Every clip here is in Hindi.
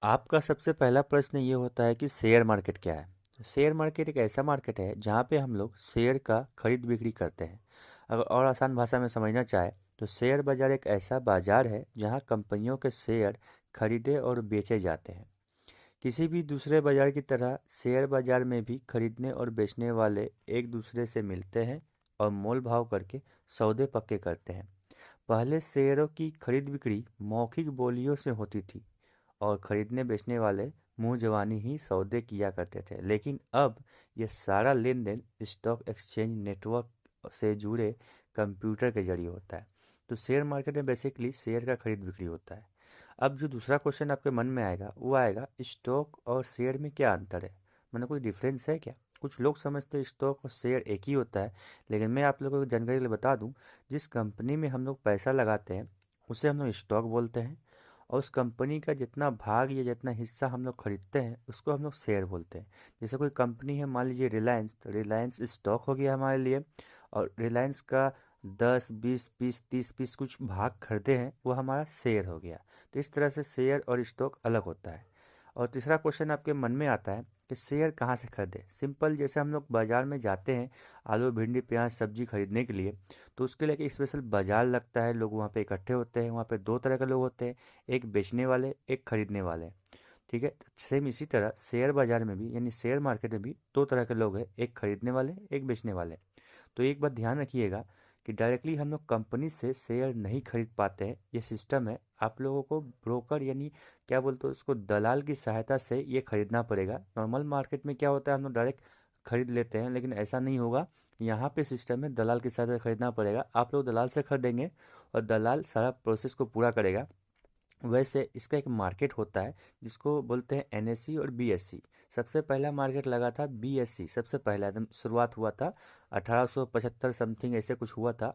आपका सबसे पहला प्रश्न ये होता है कि शेयर मार्केट क्या है। तो शेयर मार्केट एक ऐसा मार्केट है जहाँ पे हम लोग शेयर का खरीद बिक्री करते हैं। अगर और आसान भाषा में समझना चाहे तो शेयर बाजार एक ऐसा बाजार है जहाँ कंपनियों के शेयर खरीदे और बेचे जाते हैं। किसी भी दूसरे बाजार की तरह शेयर बाजार में भी खरीदने और बेचने वाले एक दूसरे से मिलते हैं और मोल भाव करके सौदे पक्के करते हैं। पहले शेयरों की खरीद बिक्री मौखिक बोलियों से होती थी और खरीदने बेचने वाले मुंह जबानी ही सौदे किया करते थे, लेकिन अब यह सारा लेन देन स्टॉक एक्सचेंज नेटवर्क से जुड़े कंप्यूटर के जरिए होता है। तो शेयर मार्केट में बेसिकली शेयर का खरीद बिक्री होता है। अब जो दूसरा क्वेश्चन आपके मन में आएगा वो आएगा, स्टॉक और शेयर में क्या अंतर है, मतलब कोई डिफरेंस है क्या। कुछ लोग समझते हैं स्टॉक और शेयर एक ही होता है, लेकिन मैं आप लोगों को जानकारी के लिए बता दूं, जिस कंपनी में हम लोग पैसा लगाते हैं उसे हम लोग स्टॉक बोलते हैं, और उस कंपनी का जितना भाग या जितना हिस्सा हम लोग खरीदते हैं उसको हम लोग शेयर बोलते हैं। जैसे कोई कंपनी है, मान लीजिए रिलायंस, तो रिलायंस स्टॉक हो गया हमारे लिए, और रिलायंस का 10 20 20 30 पीस कुछ भाग खरीदे हैं वो हमारा शेयर हो गया। तो इस तरह से शेयर और स्टॉक अलग होता है। और तीसरा क्वेश्चन आपके मन में आता है कि शेयर कहाँ से खरीदें। सिंपल, जैसे हम लोग बाजार में जाते हैं आलू भिंडी प्याज सब्जी खरीदने के लिए, तो उसके लिए एक स्पेशल बाजार लगता है, लोग वहाँ पे इकट्ठे होते हैं। वहाँ पे दो तरह के लोग होते हैं, एक बेचने वाले, एक खरीदने वाले। ठीक है, सेम इसी तरह शेयर बाजार में भी यानी शेयर मार्केट में भी दो तरह के लोग हैं, एक खरीदने वाले, एक बेचने वाले। तो एक बात ध्यान रखिएगा कि डायरेक्टली हम लोग कंपनी से शेयर नहीं खरीद पाते हैं। ये सिस्टम है, आप लोगों को ब्रोकर यानी क्या बोलते हैं उसको, दलाल की सहायता से ये खरीदना पड़ेगा। नॉर्मल मार्केट में क्या होता है, हम लोग डायरेक्ट खरीद लेते हैं, लेकिन ऐसा नहीं होगा। यहाँ पे सिस्टम है, दलाल की सहायता से खरीदना पड़ेगा। आप लोग दलाल से खरीदेंगे और दलाल सारा प्रोसेस को पूरा करेगा। वैसे इसका एक मार्केट होता है जिसको बोलते हैं एनएससी और बीएससी। सबसे पहला मार्केट लगा था बीएससी, सबसे पहला एकदम शुरुआत हुआ था 1875 समथिंग ऐसे कुछ हुआ था।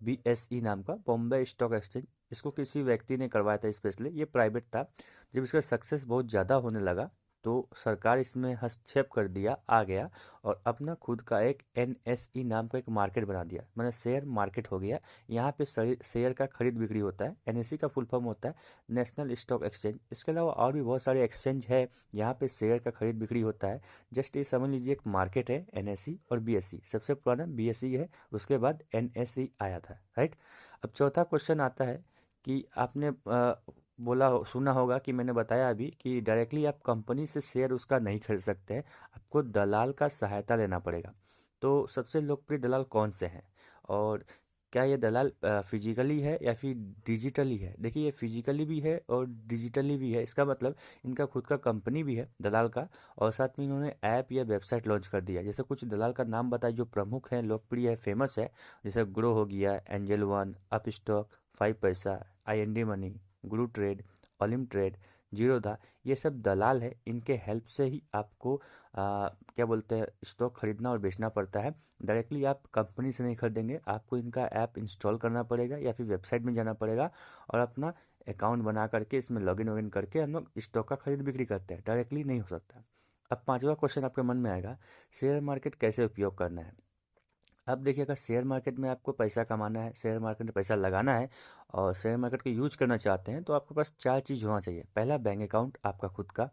बीएसई नाम का, बॉम्बे स्टॉक एक्सचेंज, इसको किसी व्यक्ति ने करवाया था स्पेशली, ये प्राइवेट था। जब इसका सक्सेस बहुत ज़्यादा होने लगा तो सरकार इसमें हस्तक्षेप कर दिया, आ गया, और अपना खुद का एक एनएसई नाम का एक मार्केट बना दिया, मतलब शेयर मार्केट हो गया। यहाँ पे शेयर का खरीद बिक्री होता है। एनएसई का फुल फॉर्म होता है नेशनल स्टॉक एक्सचेंज। इसके अलावा और भी बहुत सारे एक्सचेंज है यहाँ पे शेयर का खरीद बिक्री होता है। जस्ट ये समझ लीजिए एक मार्केट है एनएसई और बीएसई, सबसे पुराना बीएसई है, उसके बाद एनएसई आया था, राइट। अब चौथा क्वेश्चन आता है कि आपने सुना होगा कि मैंने बताया अभी कि डायरेक्टली आप कंपनी से शेयर उसका नहीं खरीद सकते हैं, आपको दलाल का सहायता लेना पड़ेगा। तो सबसे लोकप्रिय दलाल कौन से हैं, और क्या ये दलाल फिजिकली है या फिर डिजिटली है। देखिए, ये फिजिकली भी है और डिजिटली भी है। इसका मतलब इनका खुद का कंपनी भी है दलाल का, और साथ में इन्होंने ऐप या वेबसाइट लॉन्च कर दिया। जैसे कुछ दलाल का नाम बताए जो प्रमुख हैं, लोकप्रिय है, फेमस है। जैसे ग्रो हो गया, एंजल वन, अप स्टॉक, 5 पैसा, IND मनी, गुरु ट्रेड, ओलिम ट्रेड, जीरोधा, ये सब दलाल है। इनके हेल्प से ही आपको क्या बोलते हैं स्टॉक खरीदना और बेचना पड़ता है। डायरेक्टली आप कंपनी से नहीं खरीदेंगे, आपको इनका ऐप इंस्टॉल करना पड़ेगा या फिर वेबसाइट में जाना पड़ेगा और अपना अकाउंट बना करके इसमें लॉगिन वॉगिन करके हम लोग स्टॉक का खरीद बिक्री करते हैं। डायरेक्टली नहीं हो सकता। अब पांचवा क्वेश्चन आपके मन में आएगा, शेयर मार्केट कैसे उपयोग करना है। अब देखिए, अगर शेयर मार्केट में आपको पैसा कमाना है, शेयर मार्केट में पैसा लगाना है और शेयर मार्केट को यूज करना चाहते हैं, तो आपके पास चार चीज़ होना चाहिए। पहला, बैंक अकाउंट आपका खुद का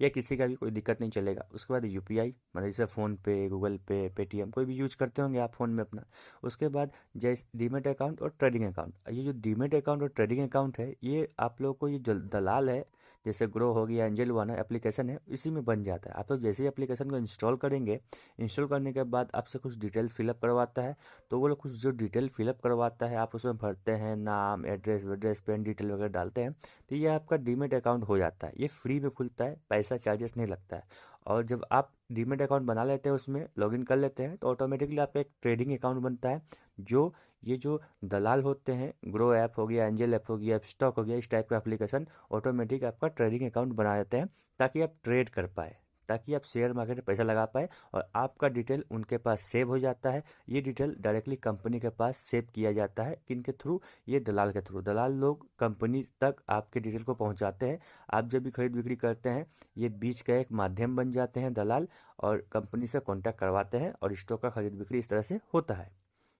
या किसी का भी, कोई दिक्कत नहीं चलेगा। उसके बाद यूपीआई, मतलब जैसे फ़ोन पे, गूगल पे, पेटीएम, कोई भी यूज करते होंगे आप फ़ोन में अपना। उसके बाद जैसे डीमेट अकाउंट और ट्रेडिंग अकाउंट। ये जो डीमेट अकाउंट और ट्रेडिंग अकाउंट है, ये आप लोग को ये दलाल है, जैसे ग्रो हो गया, एंजल वन है, एप्लीकेशन है, इसी में बन जाता है। आप लोग जैसे ही एप्लीकेशन को इंस्टॉल करेंगे, इंस्टॉल करने के बाद आपसे कुछ डिटेल्स फिलअप करवाता है। तो वो लोग कुछ जो डिटेल फिलअप करवाता है आप उसमें भरते हैं, नाम, एड्रेस वेड्रेस, पेन डिटेल वगैरह डालते हैं, तो ये आपका डीमेट अकाउंट हो जाता है। ये फ्री में खुलता है, पैसा चार्जेस नहीं लगता है। और जब आप डीमेट अकाउंट बना लेते हैं, उसमें लॉगिन कर लेते हैं, तो ऑटोमेटिकली आपका एक ट्रेडिंग अकाउंट बनता है। जो ये जो दलाल होते हैं, ग्रो ऐप हो गया, एंजल ऐप हो गया, स्टॉक हो गया, इस टाइप का एप्लीकेशन ऑटोमेटिक आपका ट्रेडिंग अकाउंट बना देते हैं, ताकि आप ट्रेड कर पाए, ताकि आप शेयर मार्केट में पैसा लगा पाए, और आपका डिटेल उनके पास सेव हो जाता है। ये डिटेल डायरेक्टली कंपनी के पास सेव किया जाता है, किनके थ्रू, ये दलाल के थ्रू। दलाल लोग कंपनी तक आपके डिटेल को पहुंचाते हैं। आप जब भी खरीद बिक्री करते हैं, ये बीच का एक माध्यम बन जाते हैं दलाल, और कंपनी से कॉन्टैक्ट करवाते हैं, और स्टॉक का खरीद बिक्री इस तरह से होता है।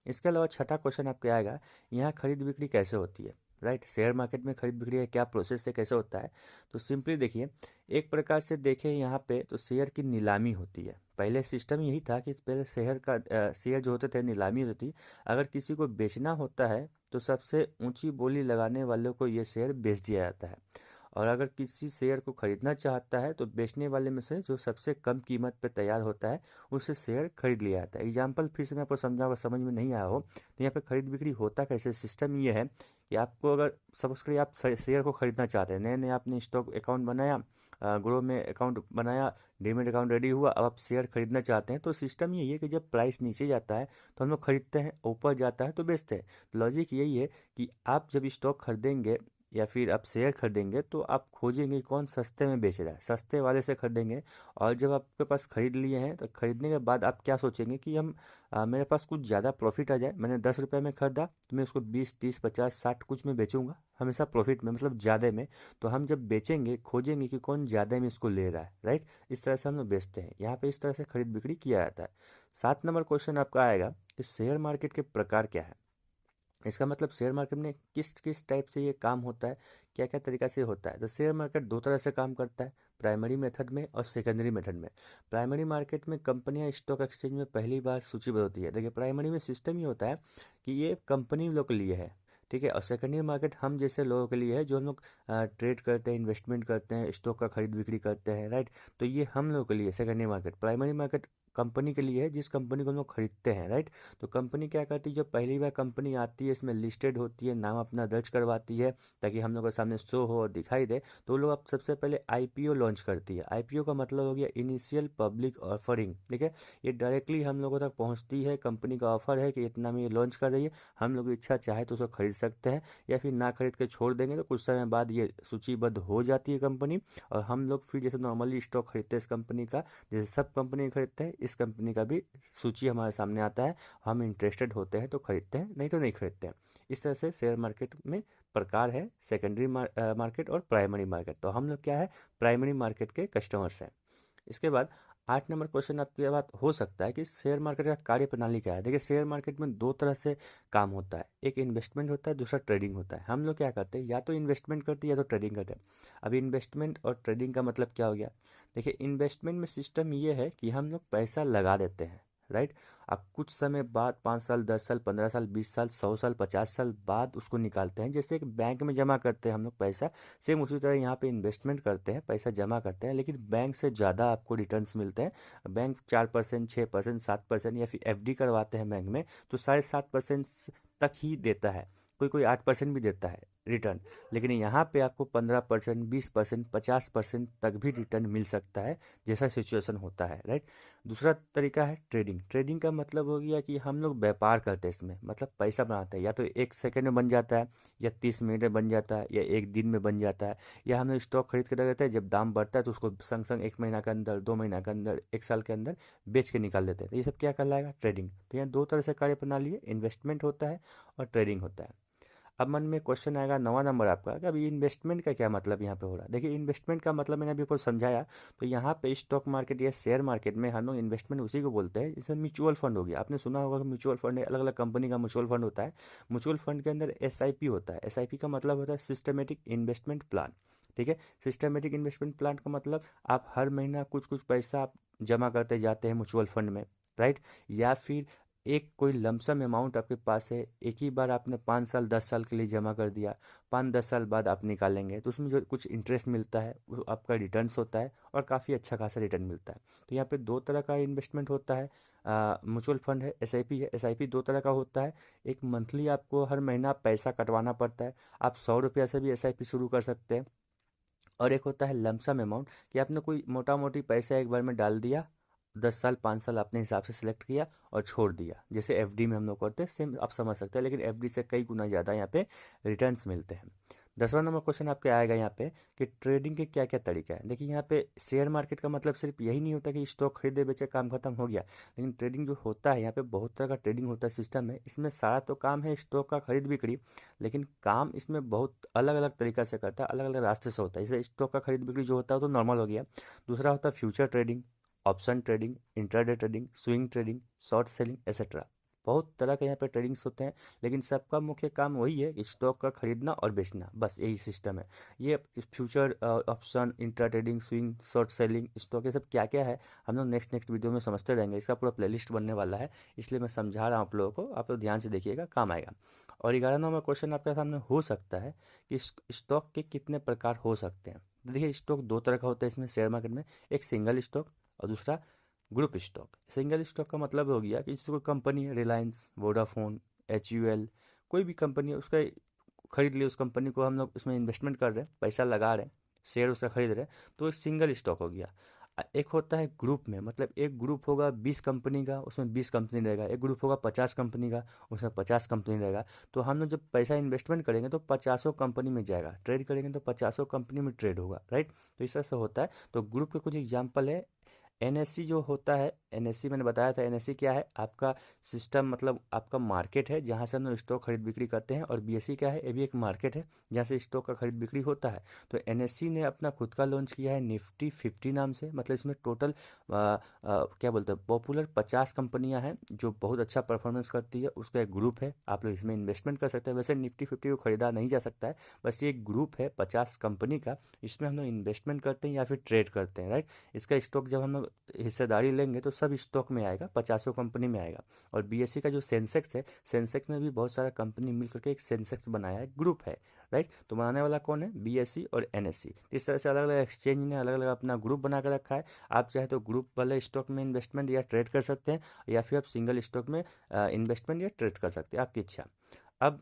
इसके अलावा छठा क्वेश्चन आपके आएगा, यहाँ खरीद बिक्री कैसे होती है। राइट। शेयर मार्केट में खरीद बिक्री का क्या प्रोसेस है, कैसे होता है? तो सिंपली देखिए, एक प्रकार से देखें यहाँ पे तो शेयर की नीलामी होती है। पहले सिस्टम यही था कि पहले शेयर जो होते थे नीलामी होती थी। अगर किसी को बेचना होता है तो सबसे ऊंची बोली लगाने वालों को ये शेयर बेच दिया जाता है। और अगर किसी शेयर को खरीदना चाहता है तो बेचने वाले में से जो सबसे कम कीमत पे तैयार होता है उससे शेयर खरीद लिया जाता है। एग्जाम्पल फिर से मैं आपको समझाऊंगा, समझ में नहीं आया हो तो यहाँ पे खरीद बिक्री होता कैसे, सिस्टम ये है कि आपको अगर सपोज करिए आप शेयर को खरीदना चाहते हैं, नए नए आपने स्टॉक अकाउंट बनाया, ग्रो में अकाउंट बनाया, डीमेट अकाउंट रेडी हुआ, अब आप शेयर खरीदना चाहते हैं, तो सिस्टम यही है कि जब प्राइस नीचे जाता है तो हम लोग खरीदते हैं, ऊपर जाता है तो बेचते हैं। लॉजिक यही है कि आप जब स्टॉक खरीदेंगे या फिर आप शेयर खरीदेंगे तो आप खोजेंगे कौन सस्ते में बेच रहा है, सस्ते वाले से खरीदेंगे। और जब आपके पास खरीद लिए हैं तो खरीदने के बाद आप क्या सोचेंगे कि मेरे पास कुछ ज़्यादा प्रॉफिट आ जाए, मैंने 10 रुपये में खरीदा तो मैं उसको 20, 30, 50, 60 कुछ में बेचूंगा, हमेशा प्रॉफिट में, मतलब ज़्यादा में। तो हम जब बेचेंगे खोजेंगे कि कौन ज़्यादा में इसको ले रहा है, राइट। इस तरह से हम लोग बेचते हैं, यहाँ पे इस तरह से खरीद बिक्री किया जाता है। 7 नंबर क्वेश्चन आपका आएगा कि शेयर मार्केट के प्रकार क्या है। इसका मतलब शेयर मार्केट में किस किस टाइप से ये काम होता है, क्या क्या तरीका से होता है। तो शेयर मार्केट दो तरह से काम करता है, प्राइमरी मेथड में और सेकेंडरी मेथड में। प्राइमरी मार्केट में कंपनियां स्टॉक एक्सचेंज में पहली बार सूचीबद्ध होती है। देखिए प्राइमरी में सिस्टम ये होता है कि ये कंपनी लोग के लिए है, ठीक है। और सेकेंडरी मार्केट हम जैसे लोगों के लिए है जो हम लोग ट्रेड करते हैं, इन्वेस्टमेंट करते हैं, स्टॉक का खरीद बिक्री करते हैं, राइट। तो ये हम लोगों के लिए secondary market. Primary market company के लिए है जिस कंपनी को हम लोग खरीदते हैं, राइट। तो कंपनी क्या करती है, जब पहली बार कंपनी आती है, इसमें लिस्टेड होती है, नाम अपना दर्ज करवाती है ताकि हम लोग के सामने शो हो और दिखाई दे, तो वो लोग अब सबसे पहले आईपीओ लॉन्च करती है। आईपीओ का मतलब हो गया इनिशियल पब्लिक ऑफरिंग, ठीक है। ये डायरेक्टली हम लोगों तक पहुंचती है, कंपनी का ऑफर है कि इतना में ये लॉन्च कर रही है, हम लोग की इच्छा चाहे तो उसको खरीद सकते हैं या फिर ना खरीद के छोड़ देंगे, तो कुछ समय बाद ये सूचीबद्ध हो जाती है कंपनी। और हम लोग फिर जैसे नॉर्मली स्टॉक खरीदते हैं इस कंपनी का, जैसे सब कंपनी खरीदते हैं, इस कंपनी का भी सूची हमारे सामने आता है, हम इंटरेस्टेड होते हैं तो खरीदते हैं, नहीं तो नहीं खरीदते हैं। इस तरह से शेयर मार्केट में प्रकार है, सेकेंडरी मार्केट और प्राइमरी मार्केट। तो हम लोग क्या है, प्राइमरी मार्केट के कस्टमर्स हैं। इसके बाद 8 नंबर क्वेश्चन आपके बात हो सकता है कि शेयर मार्केट का कार्य प्रणाली क्या है। देखिए शेयर मार्केट में दो तरह से काम होता है, एक इन्वेस्टमेंट होता है, दूसरा ट्रेडिंग होता है। हम लोग क्या करते हैं, या तो इन्वेस्टमेंट करते हैं या तो ट्रेडिंग करते हैं। अब इन्वेस्टमेंट और ट्रेडिंग का मतलब क्या हो गया। देखिए इन्वेस्टमेंट में सिस्टम ये है कि हम लोग पैसा लगा देते हैं, राइट। अब कुछ समय बाद 5 साल, 10 साल, 15 साल, 20 साल, 100 साल, 50 साल बाद उसको निकालते हैं, जैसे एक बैंक में जमा करते हैं हम लोग पैसा, सेम उसी तरह यहाँ पे इन्वेस्टमेंट करते हैं, पैसा जमा करते हैं, लेकिन बैंक से ज़्यादा आपको रिटर्न्स मिलते हैं। बैंक 4%, 6%, 7% या फिर एफडी करवाते हैं बैंक में तो 7.5% तक ही देता है, कोई कोई 8% भी देता है रिटर्न। लेकिन यहाँ पे आपको 15%, 20%, 50% तक भी रिटर्न मिल सकता है, जैसा सिचुएशन होता है, राइट। दूसरा तरीका है ट्रेडिंग। ट्रेडिंग का मतलब हो गया कि हम लोग व्यापार करते हैं इसमें, मतलब पैसा बनाते हैं, या तो 1 सेकंड में बन जाता है, या 30 मिनट में बन जाता है, या 1 दिन में बन जाता है। या हम लोग स्टॉक खरीद के रख देते हैं, जब दाम बढ़ता है तो उसको संग संग 1 महीना के अंदर, 2 महीना के अंदर, 1 साल के अंदर बेच के निकाल देते हैं। तो ये सब क्या कहलाएगा, ट्रेडिंग। तो यहाँ दो तरह से कार्य प्रणाली है, इन्वेस्टमेंट होता है और ट्रेडिंग होता है। अब मन में क्वेश्चन आएगा 9वां नंबर आपका कि अभी इन्वेस्टमेंट का क्या मतलब यहाँ पे हो रहा है। देखिए इन्वेस्टमेंट का मतलब मैंने अभी आपको समझाया। तो यहाँ पे स्टॉक मार्केट या शेयर मार्केट में हम लोग इन्वेस्टमेंट उसी को बोलते हैं, जैसे म्यूचुअल फंड हो गया। आपने सुना होगा कि म्यूचुअल फंड अलग अलग कंपनी का म्यूचुअल फंड होता है। म्यूचुअल फंड के अंदर एसआईपी होता है। एसआईपी का मतलब होता है सिस्टमेटिक इन्वेस्टमेंट प्लान, ठीक है। सिस्टमेटिक इन्वेस्टमेंट प्लान का मतलब आप हर महीना कुछ कुछ पैसा आप जमा करते जाते हैं म्यूचुअल फंड में, राइट। या फिर एक कोई लमसम अमाउंट आपके पास है, एक ही बार आपने 5 साल 10 साल के लिए जमा कर दिया, 5-10 साल बाद आप निकालेंगे तो उसमें जो कुछ इंटरेस्ट मिलता है वो आपका रिटर्न्स होता है, और काफ़ी अच्छा खासा रिटर्न मिलता है। तो यहाँ पे दो तरह का इन्वेस्टमेंट होता है, म्यूचुअल फंड है, एसआईपी है। एसआईपी दो तरह का होता है, एक मंथली आपको हर महीना पैसा कटवाना पड़ता है, आप 100 रुपया से भी एसआईपी शुरू कर सकते हैं। और एक होता है लमसम अमाउंट कि आपने कोई मोटा मोटी पैसा एक बार में डाल दिया, 10 साल 5 साल अपने हिसाब से सिलेक्ट किया और छोड़ दिया, जैसे एफडी में हम लोग करते हैं, सेम आप समझ सकते हैं, लेकिन एफडी से कई गुना ज़्यादा यहाँ पे रिटर्न्स मिलते हैं। 10वां नंबर क्वेश्चन आपके आएगा यहाँ पे कि ट्रेडिंग के क्या क्या तरीका है। देखिए यहाँ पे शेयर मार्केट का मतलब सिर्फ यही नहीं होता कि स्टॉक खरीदे बेचे काम खत्म हो गया, लेकिन ट्रेडिंग जो होता है यहाँ पे बहुत तरह का ट्रेडिंग होता है, सिस्टम है। इसमें सारा तो काम है स्टॉक का खरीद बिक्री, लेकिन काम इसमें बहुत अलग अलग तरीका से करता है, अलग अलग रास्ते से होता है। जैसे स्टॉक का खरीद बिक्री जो होता है वो तो नॉर्मल हो गया। दूसरा होता है future trading, option trading, intraday trading, swing trading, short selling, etcetera. बहुत तरह के यहाँ पे ट्रेडिंग्स होते हैं, लेकिन सबका मुख्य काम वही है कि स्टॉक का खरीदना और बेचना, बस यही सिस्टम है। ये future option, intra trading, swing, short selling, stock, ये सब क्या क्या है हम लोग नेक्स्ट नेक्स्ट वीडियो में समझते रहेंगे। इसका पूरा प्लेलिस्ट बनने वाला है, इसलिए मैं समझा रहा हूँ आप लोगों को, आप लोग ध्यान से देखिएगा, काम आएगा। और 11 नंबर क्वेश्चन आपके सामने हो सकता है कि स्टॉक के कितने प्रकार हो सकते हैं। देखिए, स्टॉक दो तरह का होता है इसमें शेयर मार्केट में, एक सिंगल स्टॉक और दूसरा ग्रुप स्टॉक। सिंगल स्टॉक का मतलब हो गया कि जैसे कोई कंपनी है, रिलायंस, वोडाफोन, HUL, कोई भी कंपनी है, उसका खरीद लिया, उस कंपनी को हम लोग उसमें इन्वेस्टमेंट कर रहे हैं, पैसा लगा रहे हैं, शेयर उसका खरीद रहे हैं, तो एक सिंगल स्टॉक हो गया। एक होता है ग्रुप में, मतलब एक ग्रुप होगा 20 कंपनी का, उसमें 20 कंपनी रहेगा। एक ग्रुप होगा 50 कंपनी का, उसमें 50 कंपनी रहेगा। तो हम लोग जब पैसा इन्वेस्टमेंट करेंगे तो 50 कंपनी में जाएगा, ट्रेड करेंगे तो 50 कंपनी में ट्रेड होगा, राइट। तो इस तरह से होता है। तो ग्रुप के कुछ एग्जाम्पल है। NSE जो होता है, NSE मैंने बताया था, NSE क्या है, आपका सिस्टम, मतलब आपका मार्केट है जहाँ से हम लोग स्टॉक खरीद बिक्री करते हैं। और BSE क्या है, ये भी एक मार्केट है जहाँ से स्टॉक का खरीद बिक्री होता है। तो NSE ने अपना खुद का लॉन्च किया है निफ्टी 50 नाम से, मतलब इसमें टोटल क्या बोलते हैं, पॉपुलर 50 कंपनियां हैं जो बहुत अच्छा परफॉर्मेंस करती है, उसका एक ग्रुप है। आप लोग इसमें इन्वेस्टमेंट कर सकते हैं। वैसे निफ्टी 50 को खरीदा नहीं जा सकता है, बस ये एक ग्रुप है 50 कंपनी का, इसमें हम लोग इन्वेस्टमेंट करते हैं या फिर ट्रेड करते हैं, राइट। इसका स्टॉक जब हम लोग हिस्सेदारी लेंगे तो सब स्टॉक में आएगा, 50 कंपनी में आएगा। और BSE का जो सेंसेक्स है, सेंसेक्स में भी बहुत सारा कंपनी मिल करके एक सेंसेक्स बनाया है, ग्रुप है, राइट। तो बनाने वाला कौन है, BSE और NSE। इस तरह से अलग अलग एक्सचेंज ने अलग अलग अपना ग्रुप बना कर रखा है। आप चाहे तो ग्रुप वाले स्टॉक में इन्वेस्टमेंट या ट्रेड कर सकते हैं, या फिर आप सिंगल स्टॉक में इन्वेस्टमेंट या ट्रेड कर सकते हैं, आपकी इच्छा। अब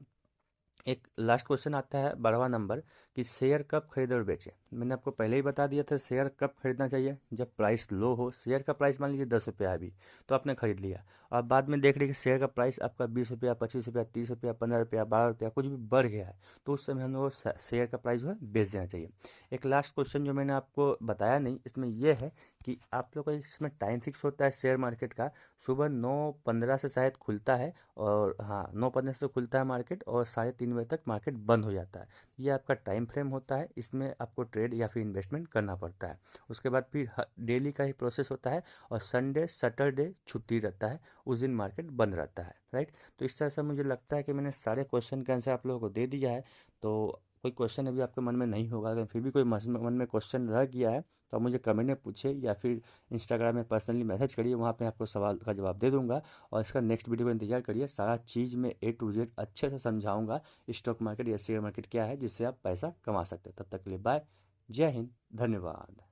एक लास्ट क्वेश्चन आता है 12वां नंबर, कि शेयर कब खरीदे और बेचें। मैंने आपको पहले ही बता दिया था, शेयर कब खरीदना चाहिए, जब प्राइस लो हो। शेयर का प्राइस मान लीजिए 10 रुपया अभी, तो आपने खरीद लिया, और बाद में देख रहे कि शेयर का प्राइस आपका 20 रुपया, 25 रुपया, 30 रुपया, 15 रुपया, 12 रुपया, कुछ भी बढ़ गया है, तो उस समय हम लोग को शेयर का प्राइस जो है बेच देना चाहिए। एक लास्ट क्वेश्चन जो मैंने आपको बताया नहीं, इसमें यह है कि आप लोग का इसमें टाइम फिक्स होता है शेयर मार्केट का, सुबह 9:15 से शायद खुलता है, और हाँ 9:15 से खुलता है मार्केट, और 3:30 बजे तक मार्केट बंद हो जाता है। ये आपका टाइम फ्रेम होता है, इसमें आपको ट्रेड या फिर इन्वेस्टमेंट करना पड़ता है। उसके बाद फिर डेली का ही प्रोसेस होता है, और संडे सैटरडे छुट्टी रहता है, उस दिन मार्केट बंद रहता है, राइट। तो इस तरह से मुझे लगता है कि मैंने सारे क्वेश्चन का आंसर आप लोगों को दे दिया है। तो कोई क्वेश्चन अभी आपके मन में नहीं होगा, अगर फिर भी कोई मन में क्वेश्चन रह गया है तो आप मुझे कमेंट में पूछे, या फिर इंस्टाग्राम में पर्सनली मैसेज करिए, वहाँ पे आपको सवाल का जवाब दे दूंगा। और इसका नेक्स्ट वीडियो का इंतजार करिए, सारा चीज़ में A to Z अच्छे से समझाऊंगा, स्टॉक मार्केट या शेयर मार्केट क्या है, जिससे आप पैसा कमा सकते हैं। तब तक के लिए बाय, जय हिंद, धन्यवाद।